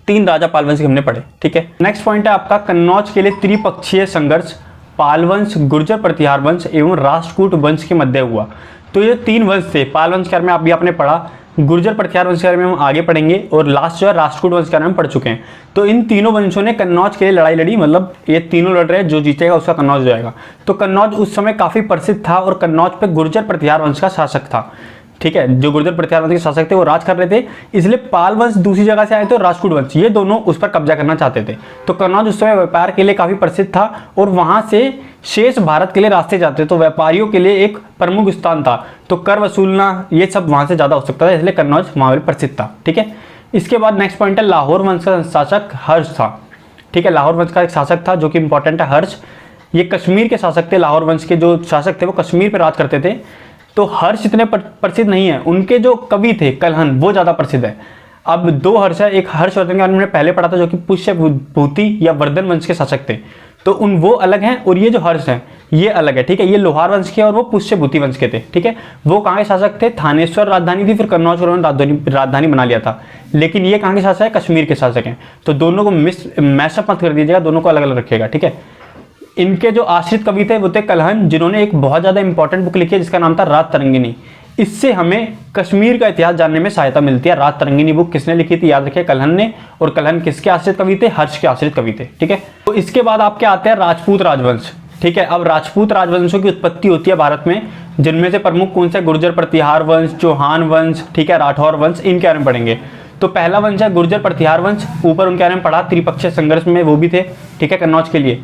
A: 3 राजा पाल वंश के हमने पढ़े। ठीक है, नेक्स्ट पॉइंट है आपका कन्नौज के लिए त्रिपक्षीय संघर्ष पाल वंश, गुर्जर प्रतिहार वंश एवं राष्ट्रकूट वंश के मध्य हुआ। तो ये 3 वंश थे। पाल वंश के बारे में अभी आपने पढ़ा, गुर्जर प्रतिहार वंश के बारे में हम आगे पढ़ेंगे और लास्ट जो है राष्ट्रकूट वंश के बारे में पढ़ चुके हैं। तो इन तीनों वंशों ने कन्नौज के लिए लड़ाई लड़ी, मतलब ये तीनों लड़ रहे हैं, जो जीतेगा उसका कन्नौज जाएगा। तो कन्नौज उस समय काफी प्रसिद्ध था और कन्नौज पे गुर्जर प्रतिहार वंश का शासक था। ठीक है, जो गुर्जर प्रतिहार वंश के शासक थे वो राज कर रहे थे, इसलिए पाल वंश दूसरी जगह से आए थे और राष्ट्रकूट वंश ये दोनों उस पर कब्जा करना चाहते थे। तो कन्नौज उस समय व्यापार के लिए काफी प्रसिद्ध था और वहां से शेष भारत के लिए रास्ते जाते, तो व्यापारियों के लिए एक प्रमुख स्थान था। तो कर वसूलना ये सब वहां से ज्यादा हो सकता था, इसलिए कन्नौज वहां पर प्रसिद्ध था। ठीक है, इसके बाद नेक्स्ट पॉइंट है लाहौर वंश का शासक हर्ष था। ठीक है, लाहौर वंश का एक शासक था जो कि इंपॉर्टेंट है, हर्ष। ये कश्मीर के शासक थे, लाहौर वंश के जो शासक थे वो कश्मीर पर राज करते थे। तो हर्ष इतने प्रसिद्ध नहीं है, उनके जो कवि थे कलहन वो ज्यादा प्रसिद्ध है। अब 2 हर्ष है, एक हर्षवर्धन के बारे में पहले पढ़ा था जो कि पुष्यभूति या वर्धन वंश के शासक थे, तो वो अलग हैं और ये जो हर्ष हैं ये अलग है। ठीक है, ये लोहार वंश के और वो पुष्यभूति वंश के थे। ठीक है, वो कहाँ के शासक थे? थानेश्वर राजधानी थी, फिर कन्नौज को उन्होंने राजधानी बना लिया था। लेकिन ये कहाँ के शासक है? कश्मीर के शासक हैं। तो दोनों को मैशअप मत कर दीजिएगा, दोनों को अलग अलग रखिएगा। ठीक है, इनके जो आश्रित कवि थे वो थे कलहन, जिन्होंने एक बहुत ज्यादा इंपॉर्टेंट बुक लिखी है जिसका नाम था रात तरंगिनी। इससे हमें कश्मीर का इतिहास जानने में सहायता मिलती है। रात तरंगिनी बुक किसने लिखी थी? याद रखिए, कलहन ने। और कलहन किसके आश्रित कवि थे? हर्ष के आश्रित कवि थे। ठीक है, तो इसके बाद आपके आते हैं राजपूत राजवंश। ठीक है, अब राजपूत राजवंशों की उत्पत्ति होती है भारत में, जिनमें से प्रमुख कौन से? गुर्जर प्रतिहार वंश, चौहान वंश, ठीक है, राठौर वंश, इनके बारे में पढ़ेंगे। तो पहला वंश है गुर्जर प्रतिहार वंश, ऊपर उनके बारे में पढ़ा, त्रिपक्षीय संघर्ष में वो भी थे। ठीक है, कन्नौज के लिए।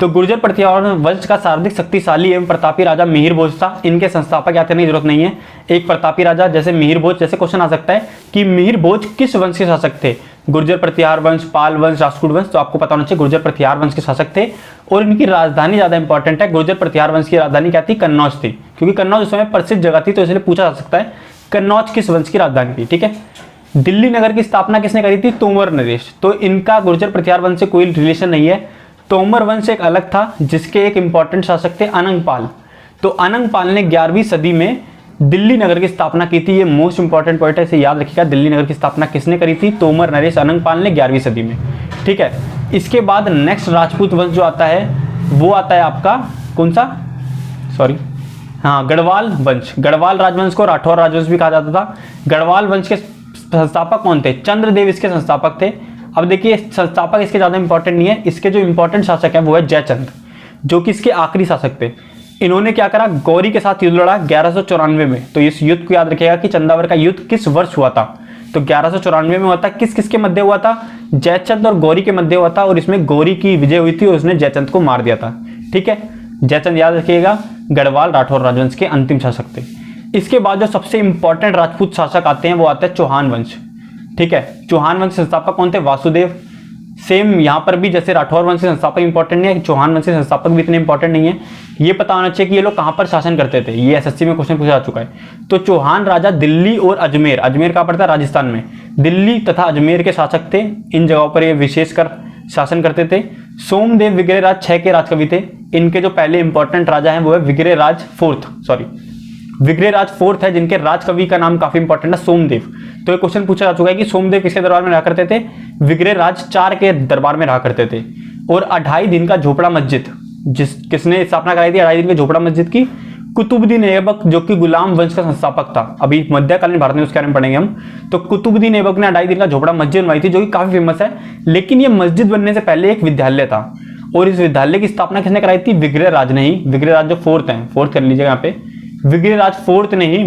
A: तो गुर्जर प्रतिहार वंश का सर्वाधिक शक्तिशाली एवं प्रतापी राजा मिहिर भोज था। इनके संस्थापक याद करने की जरूरत नहीं है, एक प्रतापी राजा जैसे मिहिर भोज। जैसे क्वेश्चन आ सकता है कि मिहिर भोज किस वंश के शासक थे? गुर्जर प्रतिहार वंश, पाल वंश, राष्ट्रकूट वंश। तो आपको पता होना चाहिए गुर्जर प्रतिहार वंश के शासक थे और इनकी राजधानी ज्यादा इंपॉर्टेंट है। गुर्जर प्रतिहार वंश की राजधानी क्या थी? कन्नौज थी, क्योंकि कन्नौज उस समय प्रसिद्ध जगह थी, तो इसलिए पूछा जा सकता है कन्नौज किस वंश की राजधानी थी। ठीक है, दिल्ली नगर की स्थापना किसने करी थी? तोमर नरेश। तो इनका गुर्जर प्रतिहार वंश से कोई रिलेशन नहीं है। तोमर वंश एक अलग था जिसके एक इंपॉर्टेंट शासक थे अनंगपाल। तो अनंगपाल ने 11वीं सदी में दिल्ली नगर की स्थापना की थी। ये मोस्ट इंपॉर्टेंट पॉइंट है, इसे याद रखिएगा। दिल्ली नगर की स्थापना किसने करी थी? तोमर नरेश अनंगपाल ने 11वीं सदी में। ठीक है, इसके बाद नेक्स्ट राजपूत वंश जो आता है वो आता है आपका कौन सा? गढ़वाल वंश। गढ़वाल राजवंश को राठौर राजवंश भी कहा जाता था। गढ़वाल वंश के संस्थापक कौन थे? चंद्रदेव इसके संस्थापक थे। अब देखिए, संस्थापक इसके ज्यादा इंपॉर्टेंट नहीं है, इसके जो इंपॉर्टेंट शासक है वो है जयचंद, जो कि इसके आखिरी शासक थे। इन्होंने क्या करा? गौरी के साथ युद्ध लड़ा 1194 में। तो इस युद्ध को याद रखिएगा कि चंदावर का युद्ध किस वर्ष हुआ था? तो 1194 में हुआ था। किस किस के मध्य हुआ था? जयचंद और गौरी के मध्य हुआ था और इसमें गौरी की विजय हुई थी और उसने जयचंद को मार दिया था। ठीक है, जयचंद याद रखिएगा, गढ़वाल राठौर राजवंश के अंतिम शासक थे। इसके बाद जो सबसे इंपॉर्टेंट राजपूत शासक आते हैं वो आता है चौहान वंश। ठीक है, चौहान वंश के संस्थापक कौन थे? वासुदेव। सेम यहाँ पर भी जैसे राठौर वंश के संस्थापक इंपॉर्टेंट नहीं है, चौहान वंश के संस्थापक भी इतने इंपॉर्टेंट नहीं है। ये पता होना चाहिए कि ये लोग कहाँ पर शासन करते थे, ये एसएससी में क्वेश्चन पूछा जा चुका है। तो चौहान राजा दिल्ली और अजमेर, अजमेर कहाँ पड़ता है? राजस्थान में। दिल्ली तथा अजमेर के शासक थे, इन जगहों पर ये विशेषकर शासन करते थे। सोमदेव विग्रहराज 6 के राजकवि थे। इनके जो पहले इंपॉर्टेंट राजा हैं वो है विग्रहराज फोर्थ है, जिनके राजकवि का नाम काफी इंपॉर्टेंट है, सोमदेव। तो ये क्वेश्चन पूछा जा चुका है कि सोमदेव किसके दरबार में रहा करते थे? विग्रहराज 4 के दरबार में रहा करते थे। और 2.5 दिन का झोपड़ा मस्जिद किसने स्थापना कराई थी? 2.5 दिन के झोपड़ा मस्जिद की कुतुबुद्दीन ऐबक, जो कि गुलाम वंश का संस्थापक था। अभी मध्यकालीन भारत में उसके बारे में पढ़ेंगे हम। तो कुतुबुद्दीन ऐबक ने 2.5 दिन का झोपड़ा मस्जिद बनवाई थी, जो कि काफी फेमस है। लेकिन ये मस्जिद बनने से पहले एक विद्यालय था और इस विद्यालय की स्थापना किसने कराई थी? विग्रहराज ने ही। विग्रहराज जो फोर्थ कर लीजिएगा यहाँ पे, विग्रहराज फोर्थ ने ही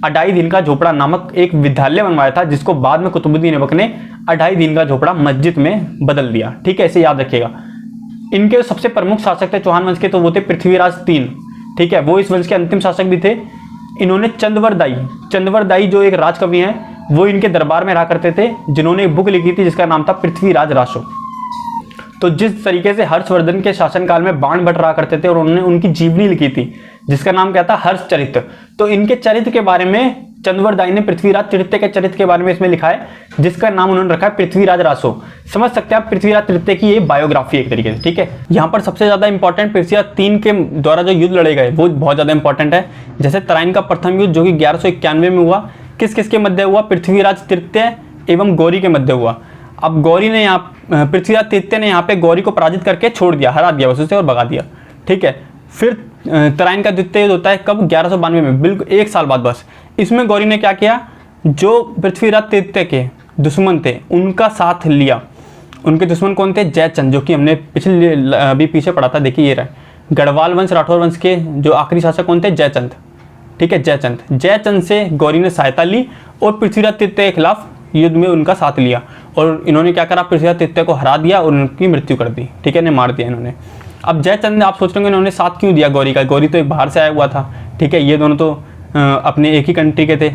A: 2.5 दिन का झोपड़ा नामक एक विद्यालय बनवाया था, जिसको बाद में कुतुबुद्दीन ऐबक ने 2.5 दिन का झोपड़ा मस्जिद में बदल दिया। ठीक है, इसे याद रखिएगा। इनके सबसे प्रमुख शासक थे चौहान वंश के, तो वो थे पृथ्वीराज 3। ठीक है, वो इस वंश के अंतिम शासक भी थे। इन्होंने चंदवरदाई जो एक राजकवि हैं वो इनके दरबार में रहा करते थे, जिन्होंने एक बुक लिखी थी जिसका नाम था पृथ्वीराज रासो। तो जिस तरीके से हर्षवर्धन के शासनकाल में बाण भट्ट रहा करते थे और उन्होंने उनकी जीवनी लिखी थी जिसका नाम क्या था? हर्ष चरित्र। तो इनके चरित्र के बारे में चंद्रवरदाई ने पृथ्वीराज तृतीय के चरित्र के बारे में इसमें लिखा है, जिसका नाम उन्होंने रखा है पृथ्वीराज रासो। समझ सकते हैं आप, पृथ्वीराज तृतीय की ये बायोग्राफी एक तरीके से, ठीक है। यहाँ पर सबसे ज्यादा इंपॉर्टेंट पृथ्वीराज 3 के द्वारा जो युद्ध लड़े गए वो बहुत ज्यादा इंपॉर्टेंट है। जैसे तराइन का प्रथम युद्ध जो कि 1191 में हुआ, किस किस के मध्य हुआ? पृथ्वीराज तृतीय एवं गौरी के मध्य हुआ। अब गौरी ने यहाँ, पृथ्वीराज तृतीय ने यहाँ पे गौरी को पराजित करके छोड़ दिया, हरा दिया उसे और भगा दिया, ठीक है। फिर तराइन का द्वितीय युद्ध होता है कब? 1192 में, बिल्कुल 1 साल बाद बस। इसमें गौरी ने क्या किया? जो पृथ्वीराज तृतीय के दुश्मन थे उनका साथ लिया। उनके दुश्मन कौन थे? जयचंद, जो कि हमने अभी पीछे पढ़ा था, देखिए ये रहा। गढ़वाल वंश, राठौर वंश के जो आखिरी शासक कौन थे? जयचंद, ठीक है, जयचंद। जयचंद से गौरी ने सहायता ली और पृथ्वीराज तृतीय के खिलाफ युद्ध में उनका साथ लिया और इन्होंने क्या करा? पृथ्वीराज तृतीय को हरा दिया और उनकी मृत्यु कर दी, ठीक है, इन्हें मार दिया इन्होंने। अब जयचंद ने, आप सोच रहे होंगे इन्होंने साथ क्यों दिया गौरी का? गौरी तो एक बाहर से आया हुआ था, ठीक है, ये दोनों तो अपने एक ही कंट्री के थे,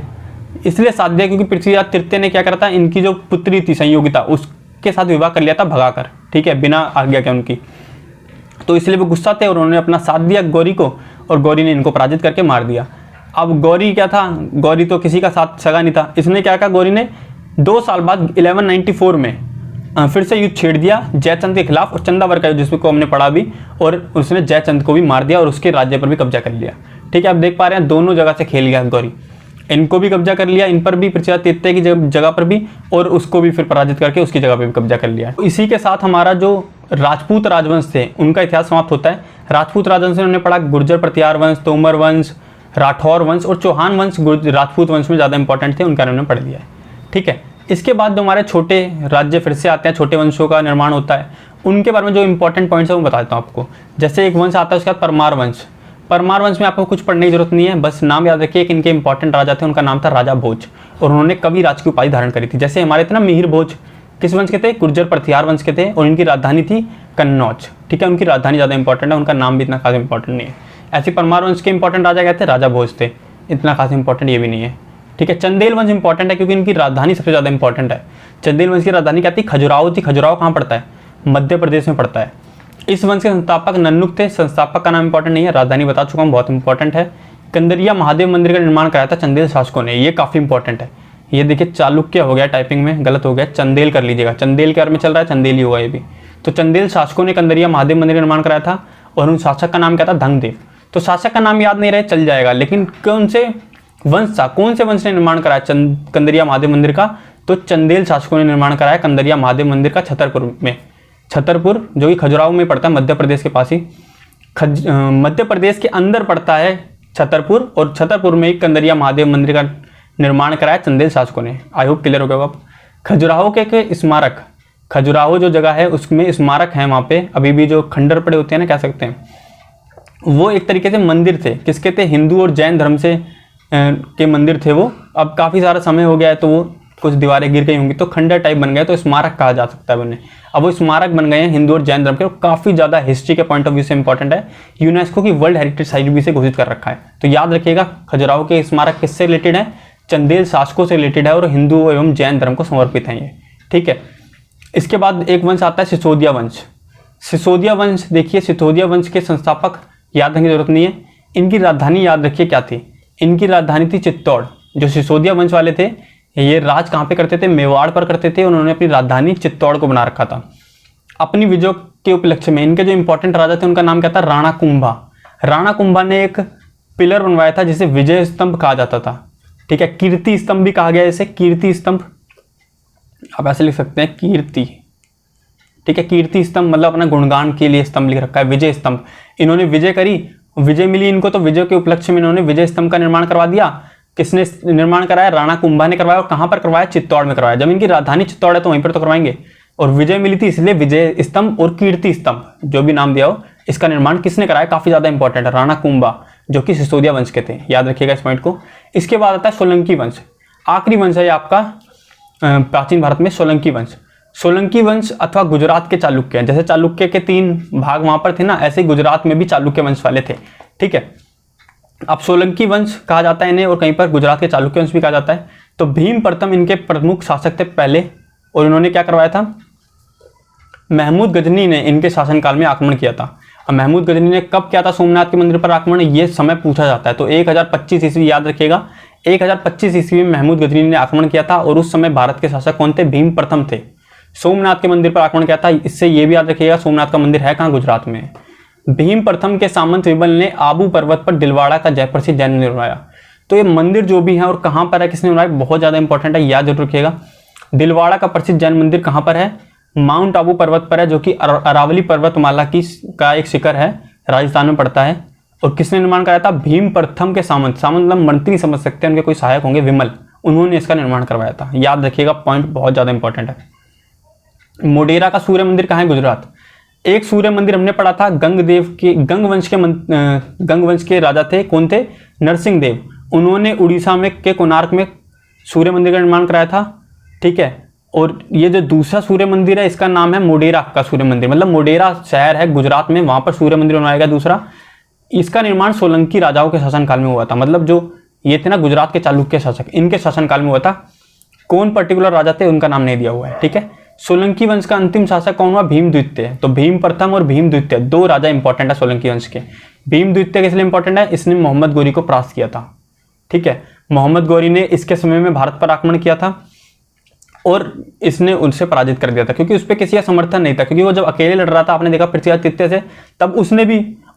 A: इसलिए साथ दिया क्योंकि पृथ्वीराज तृतीय ने क्या करा था? इनकी जो पुत्री थी संयोगिता, उसके साथ विवाह कर लिया था भगाकर, ठीक है, बिना आज्ञा के उनकी। तो इसलिए वो गुस्सा थे और उन्होंने अपना साथ दिया गौरी को और गौरी ने इनको पराजित करके मार दिया। अब गौरी क्या था? गौरी तो किसी का साथ सगा नहीं था। इसने क्या कहा? गौरी ने 2 साल बाद 1194 में फिर से युद्ध छेड़ दिया जयचंद के खिलाफ, और चंदावर का युद्ध जिसको हमने पढ़ा भी, और उसने जयचंद को भी मार दिया और उसके राज्य पर भी कब्जा कर लिया, ठीक है। आप देख पा रहे हैं दोनों जगह से खेल गया गौरी, इनको भी कब्जा कर लिया, इन पर भी, पृथ्वीराज तृतीय की जगह पर भी, और उसको भी फिर पराजित करके उसकी जगह पर भी कब्जा कर लिया। इसी के साथ हमारा जो राजपूत राजवंश थे उनका इतिहास समाप्त होता है। राजपूत राजवंश में हमने पढ़ा गुर्जर प्रतिहार वंश, तोमर वंश, राठौर वंश और चौहान वंश राजपूत वंश में ज़्यादा इंपॉर्टेंट थे, उनका हमने पढ़ लिया है, ठीक है। इसके बाद जो हमारे छोटे राज्य फिर से आते हैं, छोटे वंशों का निर्माण होता है, उनके बारे में जो इंपॉर्टेंट पॉइंट्स है वो बताता हूँ आपको। जैसे एक वंश आता है उसके बाद परमार वंश। परमार वंश में आपको कुछ पढ़ने की जरूरत नहीं है, बस नाम याद रखिए कि इनके इंपॉर्टेंट राजा थे, उनका नाम था राजा भोज और उन्होंने कवि राज की उपाधि धारण करी थी। जैसे हमारे थे ना मिहिर भोज, किस वंश के थे? गुर्जर प्रतिहार वंश के थे और इनकी राजधानी थी कन्नौज, ठीक है, उनकी राजधानी ज़्यादा इंपॉर्टेंट है, उनका नाम भी इतना खास इंपॉर्टेंट नहीं है। ऐसे परमार वंश के इंपॉर्टेंट राजा क्या थे? राजा भोज थे, इतना खास इंपॉर्टेंट ये भी नहीं है, ठीक है। चंदेल वंश इंपॉर्टेंट है क्योंकि इनकी राजधानी सबसे ज़्यादा इंपॉर्टेंट है। चंदेल वंश की राजधानी क्या थी? खजुराहो थी। खजुराहो कहाँ पड़ता है? मध्य प्रदेश में पड़ता है। इस वंश के संस्थापक नन्नुक थे, संस्थापक का नाम इंपॉर्टेंट नहीं है, राजधानी बता चुका हूँ, बहुत इंपॉर्टेंट है। कंदरिया महादेव मंदिर का निर्माण कराया था चंदेल शासकों ने, ये काफ़ी इंपॉर्टेंट है। ये देखिए चालुक्य हो गया, टाइपिंग में गलत हो गया, चंदेल कर लीजिएगा, चंदेल के बारे में चल रहा है, चंदेल ही होगा ये भी। तो चंदेल शासकों ने कंदरिया महादेव मंदिर का निर्माण कराया था और उन शासक का नाम क्या था? धंगदेव। तो शासक का नाम याद नहीं रहे चल जाएगा, लेकिन कौन से वंश था, कौन से वंश ने निर्माण कराया कंदरिया महादेव मंदिर का? तो चंदेल शासकों ने निर्माण कराया कंदरिया महादेव मंदिर का छतरपुर में। छतरपुर जो कि खजुराहो में पड़ता है, मध्य प्रदेश के पास ही, मध्य प्रदेश के अंदर पड़ता है छतरपुर, और छतरपुर में ही कंदरिया महादेव मंदिर का निर्माण कराया चंदेल शासकों ने। आई होप क्लियर हो गया अब। खजुराहो के स्मारक, खजुराहो जो जगह है उसमें स्मारक है, वहाँ पे अभी भी जो खंडर पड़े होते हैं ना, कह सकते हैं, वो एक तरीके से मंदिर थे। किसके थे? हिंदू और जैन धर्म से के मंदिर थे वो। अब काफ़ी सारा समय हो गया है तो वो कुछ दीवारें गिर गई होंगी तो खंडर टाइप बन गए, तो स्मारक कहा जा सकता है उन्हें। अब वो स्मारक बन गए हैं हिंदू और जैन धर्म के, काफ़ी ज़्यादा हिस्ट्री के पॉइंट ऑफ व्यू से इंपॉर्टेंट है। यूनेस्को की वर्ल्ड हेरिटेज साइट भी से घोषित कर रखा है। तो याद रखिएगा खजुराहो के स्मारक किससे रिलेटेड है? चंदेल शासकों से रिलेटेड है और हिंदू एवं जैन धर्म को समर्पित है ये, ठीक है। इसके बाद एक वंश आता है सिसोदिया वंश। सिसोदिया वंश देखिए, सिसोदिया वंश के संस्थापक याद रखने की जरूरत नहीं है। इनकी राजधानी याद रखिए क्या थी? इनकी राजधानी थी चित्तौड़। जो सिसोदिया वंश वाले थे ये राज कहाँ पे करते थे? मेवाड़ पर करते थे। उन्होंने अपनी राजधानी चित्तौड़ को बना रखा था। अपनी विजय के उपलक्ष्य में इनके जो इंपॉर्टेंट राजा थे उनका नाम क्या था? राणा कुंभा। राणा कुंभा ने एक पिलर बनवाया था जिसे विजय स्तंभ कहा जाता था, ठीक है। कीर्ति स्तंभ भी कहा गया इसे, कीर्ति स्तंभ आप ऐसे लिख सकते हैं, कीर्ति, ठीक है। कीर्ति स्तंभ मतलब अपना गुणगान के लिए स्तंभ लिख रखा है। विजय स्तंभ, इन्होंने विजय करी, विजय मिली इनको, तो विजय के उपलक्ष्य में इन्होंने विजय स्तंभ का निर्माण करवा दिया। किसने निर्माण कराया? राणा कुंभा ने करवाया। और कहाँ पर करवाया? चित्तौड़ में करवाया। जब इनकी राजधानी चित्तौड़ है तो वहीं पर तो करवाएंगे। और विजय मिली थी इसलिए विजय स्तंभ और कीर्ति स्तंभ जो भी नाम दिया हो, इसका निर्माण किसने कराया? काफी ज्यादा इंपॉर्टेंट है, राणा कुंभा, जो कि सिसोदिया वंश के थे। याद रखिएगा इस पॉइंट को। इसके बाद आता है सोलंकी वंश। आखिरी वंश है आपका प्राचीन भारत में सोलंकी वंश। सोलंकी वंश अथवा गुजरात के चालुक्य, जैसे चालुक्य के 3 भाग वहां पर थे ना, ऐसे गुजरात में भी चालुक्य वंश वाले थे, ठीक है। अब सोलंकी वंश कहा जाता है इन्हें, और कहीं पर गुजरात के चालुक्य वंश भी कहा जाता है। तो भीम प्रथम इनके प्रमुख शासक थे पहले, और इन्होंने क्या करवाया था? महमूद गजनी ने इनके शासनकाल में आक्रमण किया था। अब महमूद गजनी ने कब किया था सोमनाथ के मंदिर पर आक्रमण? ये समय पूछा जाता है। तो 1025 ईस्वी याद रखिएगा, 1025 ईस्वी में महमूद गजनी ने आक्रमण किया था और उस समय भारत के शासक कौन थे? भीम प्रथम थे। सोमनाथ के मंदिर पर आक्रमण किया था। इससे ये भी याद रखिएगा सोमनाथ का मंदिर है कहाँ? गुजरात में। भीम प्रथम के सामंत विबल ने आबू पर्वत पर दिलवाड़ा का जय प्रसिद्ध जैन मंदिर बनवाया। तो ये मंदिर जो भी है और कहाँ पर है, किसने बनवाया, बहुत ज्यादा इंपॉर्टेंट है, याद जरूर रखिएगा। दिलवाड़ा का प्रसिद्ध जैन मंदिर कहाँ पर है? माउंट आबू पर्वत पर है, जो कि अरावली पर्वतमाला का एक शिखर है, राजस्थान में पड़ता है। और किसने निर्माण कराया था? भीम प्रथम के सामंत मतलब मंत्री समझ सकते हैं, उनके कोई सहायक होंगे, विमल, उन्होंने इसका निर्माण करवाया था। याद रखिएगा, पॉइंट बहुत ज्यादा इंपॉर्टेंट है। मोढेरा का सूर्य मंदिर कहाँ है? गुजरात। एक सूर्य मंदिर हमने पढ़ा था गंगवंश के राजा थे, कौन थे? नरसिंह देव। उन्होंने उड़ीसा में के कोणार्क में सूर्य मंदिर का निर्माण कराया था, ठीक है। और ये जो दूसरा सूर्य मंदिर है इसका नाम है मोढेरा का सूर्य मंदिर, मतलब मोढेरा शहर है गुजरात में, वहां पर सूर्य मंदिर बनवाया गया दूसरा। इसका निर्माण सोलंकी राजाओं के शासनकाल में हुआ था, मतलब जो ये थे ना गुजरात के चालुक्य शासक, इनके शासनकाल में हुआ था। कौन पर्टिकुलर राजा थे उनका नाम नहीं दिया हुआ है, ठीक है। सोलंकी वंश का अंतिम शासक कौन हुआ? भीम द्वितीय। तो भीम प्रथम और भीम द्वितीय दो राजा इंपॉर्टेंट है सोलंकी वंश के। भीम द्वितीय किस लिए इंपॉर्टेंट है? इसने मोहम्मद गौरी को परास्त किया था, ठीक है। मोहम्मद गौरी ने इसके समय में भारत पर आक्रमण किया था और इसने उनसे पराजित कर दिया था, क्योंकि उस पर किसी का समर्थन नहीं था, क्योंकि वो जब अकेले लड़ रहा था, आपने देखा पृथ्वीराज तृतीय से, तब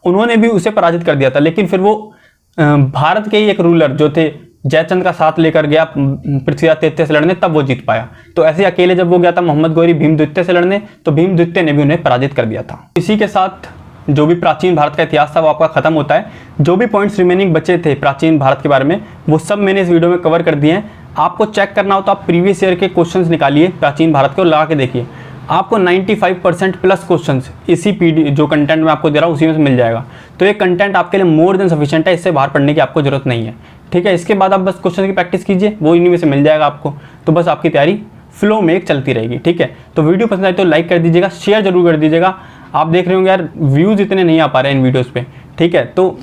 A: उन्होंने भी उसे पराजित कर दिया था। लेकिन फिर वो भारत के ही एक रूलर जो थे जयचंद का साथ लेकर गया पृथ्वीराज तृतीय से लड़ने, तब वो जीत पाया। तो ऐसे अकेले जब वो गया था मोहम्मद गौरी भीम द्वितीय से लड़ने, तो भीम द्वितीय ने भी उन्हें पराजित कर दिया था। इसी के साथ जो भी प्राचीन भारत का इतिहास था वो आपका खत्म होता है। जो भी पॉइंट्स रिमेनिंग बचे थे प्राचीन भारत के बारे में, वो सब मैंने इस वीडियो में कवर कर दिए हैं। आपको चेक करना हो तो आप प्रीवियस ईयर के क्वेश्चंस निकालिए प्राचीन भारत के और लगा के देखिए, आपको 95% प्लस क्वेश्चंस इसी जो कंटेंट मैं आपको दे रहा हूँ उसी में से मिल जाएगा। तो ये कंटेंट आपके लिए मोर देन सफिशिएंट है, इससे बाहर पढ़ने की आपको जरूरत नहीं है, ठीक है। इसके बाद आप बस क्वेश्चन की प्रैक्टिस कीजिए, वो इन्हीं में से मिल जाएगा आपको। तो बस आपकी तैयारी फ्लो में एक चलती रहेगी, ठीक है। तो वीडियो पसंद आए तो लाइक कर दीजिएगा, शेयर जरूर कर दीजिएगा। आप देख रहे होंगे यार व्यूज़ इतने नहीं आ पा रहे हैं इन वीडियोज़ पे, ठीक है। तो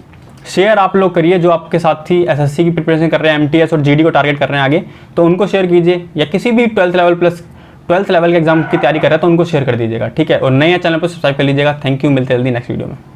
A: शेयर आप लोग करिए, जो आपके साथी एसएससी की प्रिपरेशन कर रहे हैं, एमटीएस और जीडी को टारगेट कर रहे हैं आगे, तो उनको शेयर कीजिए, या किसी भी 12th लेवल के एग्जाम की तैयारी कर रहे हैं तो उनको शेयर कर दीजिएगा, ठीक है। और नए चैनल पर सब्सक्राइब कर लीजिएगा। थैंक यू, मिलते हैं जल्दी नेक्स्ट वीडियो में।